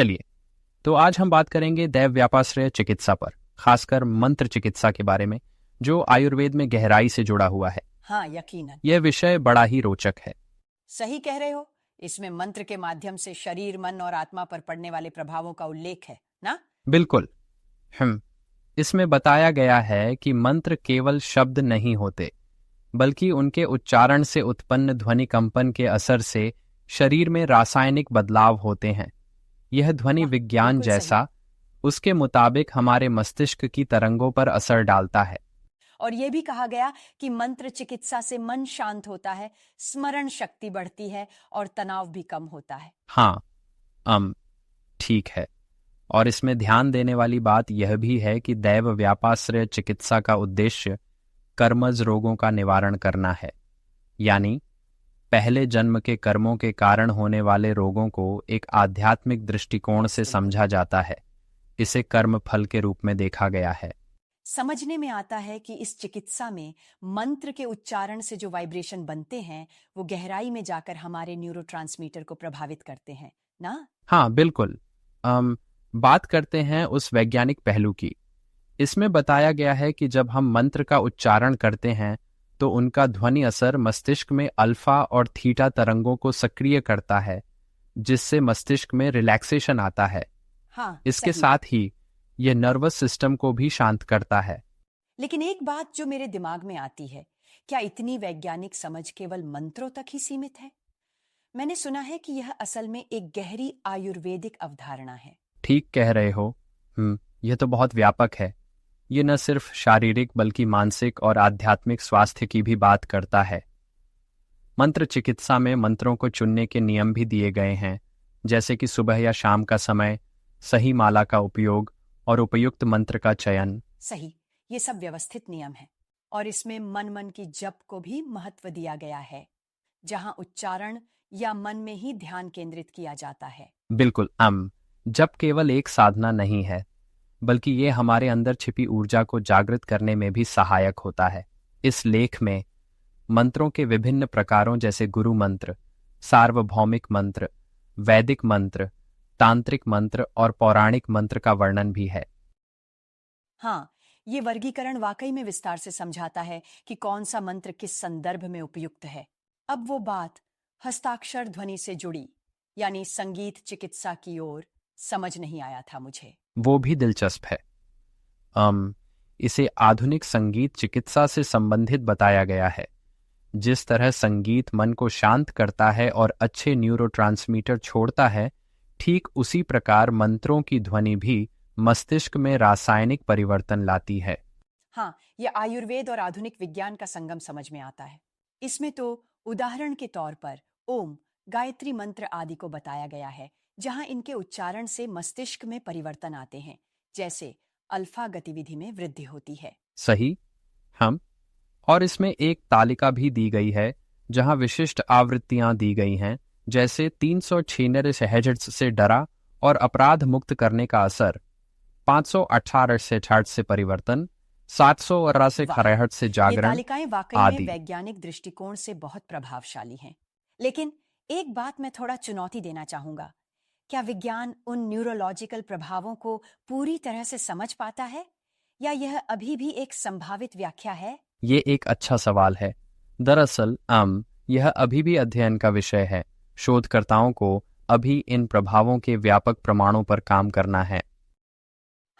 चलिए, तो आज हम बात करेंगे दैव व्यापाश्रय चिकित्सा पर, खासकर मंत्र चिकित्सा के बारे में, जो आयुर्वेद में गहराई से जुड़ा हुआ है। हाँ, यकीनन। यह विषय बड़ा ही रोचक है। सही कह रहे हो। इसमें मंत्र के माध्यम से शरीर, मन और आत्मा पर पड़ने वाले प्रभावों का उल्लेख है ना? बिल्कुल। इसमें बताया गया है कि मंत्र केवल शब्द नहीं होते, बल्कि उनके उच्चारण से उत्पन्न ध्वनि कंपन के असर से शरीर में रासायनिक बदलाव होते हैं। यह ध्वनि वाह, विज्ञान बिल्कुल सही। जैसा उसके मुताबिक हमारे मस्तिष्क की तरंगों पर असर डालता है। और यह भी कहा गया कि मंत्र चिकित्सा से मन शांत होता है, स्मरण शक्ति बढ़ती है और तनाव भी कम होता है। हाँ, ठीक है। और इसमें ध्यान देने वाली बात यह भी है कि दैव व्यापाश्रय चिकित्सा का उद्देश्य कर्मज रोगों का निवारण करना है। यानी पहले जन्म के कर्मों के कारण होने वाले रोगों को एक आध्यात्मिक दृष्टिकोण से समझा जाता है। इसे कर्म फल के रूप में देखा गया है। समझने में आता है कि इस चिकित्सा में मंत्र के उच्चारण से जो वाइब्रेशन बनते हैं वो गहराई में जाकर हमारे न्यूरोट्रांसमीटर को प्रभावित करते हैं ना? हाँ, बिल्कुल। बात करते हैं उस वैज्ञानिक पहलू की। इसमें बताया गया है कि जब हम मंत्र का उच्चारण करते हैं तो उनका ध्वनि असर मस्तिष्क में अल्फा और थीटा तरंगों को सक्रिय करता है, जिससे मस्तिष्क में रिलैक्सेशन आता है। हाँ, इसके सही। साथ ही यह नर्वस सिस्टम को भी शांत करता है। लेकिन एक बात जो मेरे दिमाग में आती है, क्या इतनी वैज्ञानिक समझ केवल मंत्रों तक ही सीमित है? मैंने सुना है कि यह असल में एक गहरी आयुर्वेदिक अवधारणा है। ठीक कह रहे हो। यह तो बहुत व्यापक है। ये न सिर्फ शारीरिक बल्कि मानसिक और आध्यात्मिक स्वास्थ्य की भी बात करता है। मंत्र चिकित्सा में मंत्रों को चुनने के नियम भी दिए गए हैं, जैसे कि सुबह या शाम का समय, सही माला का उपयोग और उपयुक्त मंत्र का चयन। सही, ये सब व्यवस्थित नियम है। और इसमें मन मन की जप को भी महत्व दिया गया है, जहां उच्चारण या मन में ही ध्यान केंद्रित किया जाता है। बिल्कुल। जप केवल एक साधना नहीं है, बल्कि ये हमारे अंदर छिपी ऊर्जा को जागृत करने में भी सहायक होता है। इस लेख में मंत्रों के विभिन्न प्रकारों जैसे गुरु मंत्र, सार्वभौमिक मंत्र, वैदिक मंत्र, तांत्रिक मंत्र और पौराणिक मंत्र का वर्णन भी है। हाँ, ये वर्गीकरण वाकई में विस्तार से समझाता है कि कौन सा मंत्र किस संदर्भ में उपयुक्त है। अब वो बात हस्ताक्षर ध्वनि से जुड़ी, यानी संगीत चिकित्सा की ओर समझ नहीं आया था मुझे। वो भी दिलचस्प है। इसे आधुनिक संगीत चिकित्सा से संबंधित बताया गया है। जिस तरह संगीत मन को शांत करता है और अच्छे न्यूरोट्रांसमीटर छोड़ता है, ठीक उसी प्रकार मंत्रों की ध्वनि भी मस्तिष्क में रासायनिक परिवर्तन लाती है। हाँ, ये आयुर्वेद और आधुनिक विज्ञान का संगम समझ में आता है। इसमें तो उदाहरण के तौर पर ओम, गायत्री मंत्र आदि को बताया गया है, जहां इनके उच्चारण से मस्तिष्क में परिवर्तन आते हैं, जैसे अल्फा गतिविधि में वृद्धि होती है। सही। हम और इसमें एक तालिका भी दी गई है, जहां विशिष्ट आवृत्तियां दी गई हैं, जैसे 396 हर्ट्ज से डरा और अपराध मुक्त करने का असर, 518 हर्ट्ज से परिवर्तन, 788 वाह, हर्ट्ज से ये जागरण तालिकाएं वाकई में आदि। वैज्ञानिक दृष्टिकोण से बहुत प्रभावशाली हैं। लेकिन एक बात मैं थोड़ा चुनौती देना चाहूंगा। क्या विज्ञान उन न्यूरोलॉजिकल प्रभावों को पूरी तरह से समझ पाता है, या यह अभी भी एक संभावित व्याख्या है? ये एक अच्छा सवाल है। दरअसल यह अभी भी अध्ययन का विषय है। शोधकर्ताओं को अभी इन प्रभावों के व्यापक प्रमाणों पर काम करना है।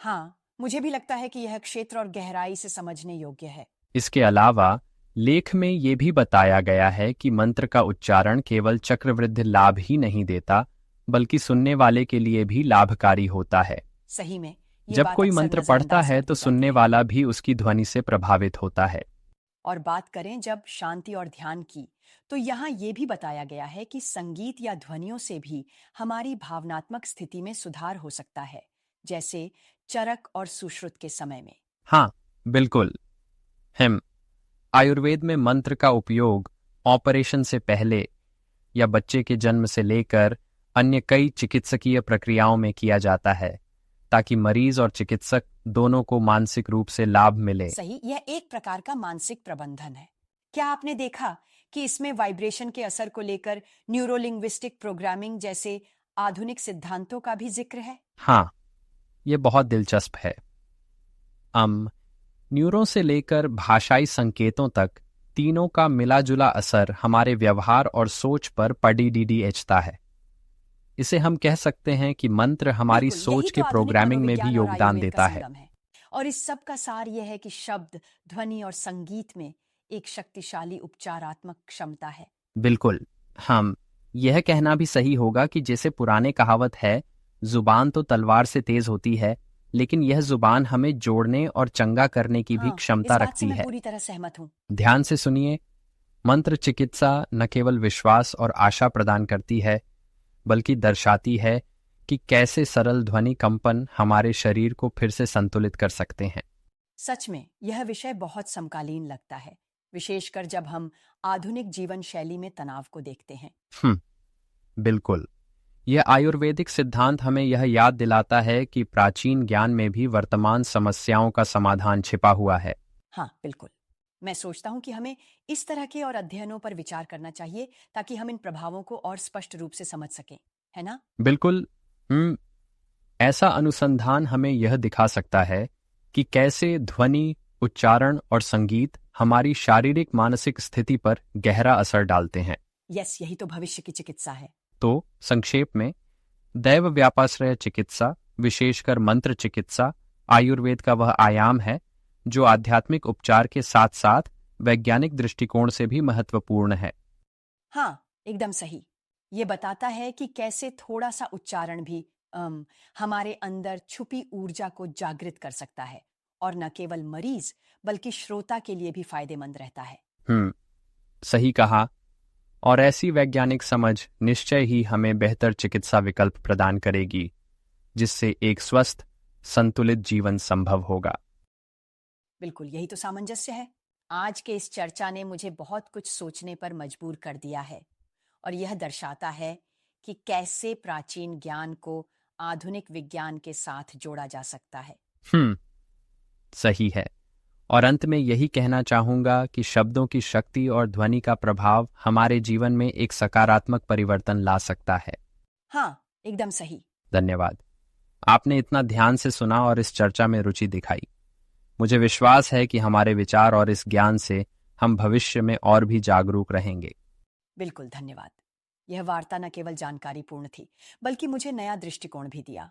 हाँ, मुझे भी लगता है कि यह क्षेत्र और गहराई से समझने योग्य है। इसके अलावा लेख में ये भी बताया गया है कि मंत्र का उच्चारण केवल चक्रवृद्धि लाभ ही नहीं देता, बल्कि सुनने वाले के लिए भी लाभकारी होता है। सही में, ये जब बात कोई अक्सर मंत्र पढ़ता नजरअंदाज है कर तो दी जाती सुनने है। वाला भी उसकी ध्वनि से प्रभावित होता है। और बात करें जब शांति और ध्यान की, तो यहाँ ये भी बताया गया है कि संगीत या ध्वनियों से भी हमारी भावनात्मक स्थिति में सुधार हो सकता है, जैसे चरक और सुश्रुत के समय में। हाँ, बिल्कुल। हम आयुर्वेद में मंत्र का उपयोग ऑपरेशन से पहले या बच्चे के जन्म से लेकर अन्य कई चिकित्सकीय प्रक्रियाओं में किया जाता है, ताकि मरीज और चिकित्सक दोनों को मानसिक रूप से लाभ मिले। सही, यह एक प्रकार का मानसिक प्रबंधन है। क्या आपने देखा कि इसमें वाइब्रेशन के असर को लेकर न्यूरोलिंग्विस्टिक प्रोग्रामिंग जैसे आधुनिक सिद्धांतों का भी जिक्र है? हाँ, ये बहुत दिलचस्प है। न्यूरो से लेकर भाषाई संकेतों तक तीनों का मिला-जुला असर हमारे व्यवहार और सोच पर पड़ीडीडीएचता है। इसे हम कह सकते हैं कि मंत्र हमारी बिल्कुल, सोच यही के तो आधुनिक प्रोग्रामिंग में भी मनोविज्ञान और योगदान आयुर्वेद का देता है। संगम है। और इस सब का सार यह है कि शब्द, ध्वनि और संगीत में एक शक्तिशाली उपचारात्मक क्षमता है। बिल्कुल, हम यह कहना भी सही होगा कि जैसे पुराने कहावत है, जुबान तो तलवार से तेज होती है, लेकिन यह जुबान हमें जोड़ने और चंगा करने की भी हाँ, क्षमता इस बात से रखती मैं है। पूरी तरह सहमत हूँ। ध्यान से सुनिए, मंत्र चिकित्सा न केवल विश्वास और आशा प्रदान करती है, बल्कि दर्शाती है कि कैसे सरल ध्वनि कंपन हमारे शरीर को फिर से संतुलित कर सकते हैं। सच में यह विषय बहुत समकालीन लगता है, विशेषकर जब हम आधुनिक जीवन शैली में तनाव को देखते हैं। बिल्कुल। यह आयुर्वेदिक सिद्धांत हमें यह याद दिलाता है कि प्राचीन ज्ञान में भी वर्तमान समस्याओं का समाधान छिपा हुआ है। हाँ, बिल्कुल। मैं सोचता हूँ कि हमें इस तरह के और अध्ययनों पर विचार करना चाहिए ताकि हम इन प्रभावों को और स्पष्ट रूप से समझ सकें, है ना? बिल्कुल। हम्म ऐसा अनुसंधान हमें यह दिखा सकता है कि कैसे ध्वनि, उच्चारण और संगीत हमारी शारीरिक मानसिक स्थिति पर गहरा असर डालते हैं। यस, यही तो भविष्य की चिकित्सा है। तो संक्षेप में, दैव व्यापाश्रय चिकित्सा, विशेषकर मंत्र चिकित्सा, आयुर्वेद का वह आयाम है जो आध्यात्मिक उपचार के साथ साथ वैज्ञानिक दृष्टिकोण से भी महत्वपूर्ण है। हाँ, एकदम सही। ये बताता है कि कैसे थोड़ा सा उच्चारण भी हमारे अंदर छुपी ऊर्जा को जागृत कर सकता है और न केवल मरीज बल्कि श्रोता के लिए भी फायदेमंद रहता है। सही कहा। और ऐसी वैज्ञानिक समझ निश्चय ही हमें बेहतर चिकित्सा विकल्प प्रदान करेगी, जिससे एक स्वस्थ, संतुलित जीवन संभव होगा। बिल्कुल, यही तो सामंजस्य है। आज के इस चर्चा ने मुझे बहुत कुछ सोचने पर मजबूर कर दिया है और यह दर्शाता है कि कैसे प्राचीन ज्ञान को आधुनिक विज्ञान के साथ जोड़ा जा सकता है। सही है। और अंत में यही कहना चाहूंगा कि शब्दों की शक्ति और ध्वनि का प्रभाव हमारे जीवन में एक सकारात्मक परिवर्तन ला सकता है। हाँ, एकदम सही। धन्यवाद। आपने इतना ध्यान से सुना और इस चर्चा में रुचि दिखाई। मुझे विश्वास है कि हमारे विचार और इस ज्ञान से हम भविष्य में और भी जागरूक रहेंगे। बिल्कुल, धन्यवाद। यह वार्ता न केवल जानकारीपूर्ण थी, बल्कि मुझे नया दृष्टिकोण भी दिया।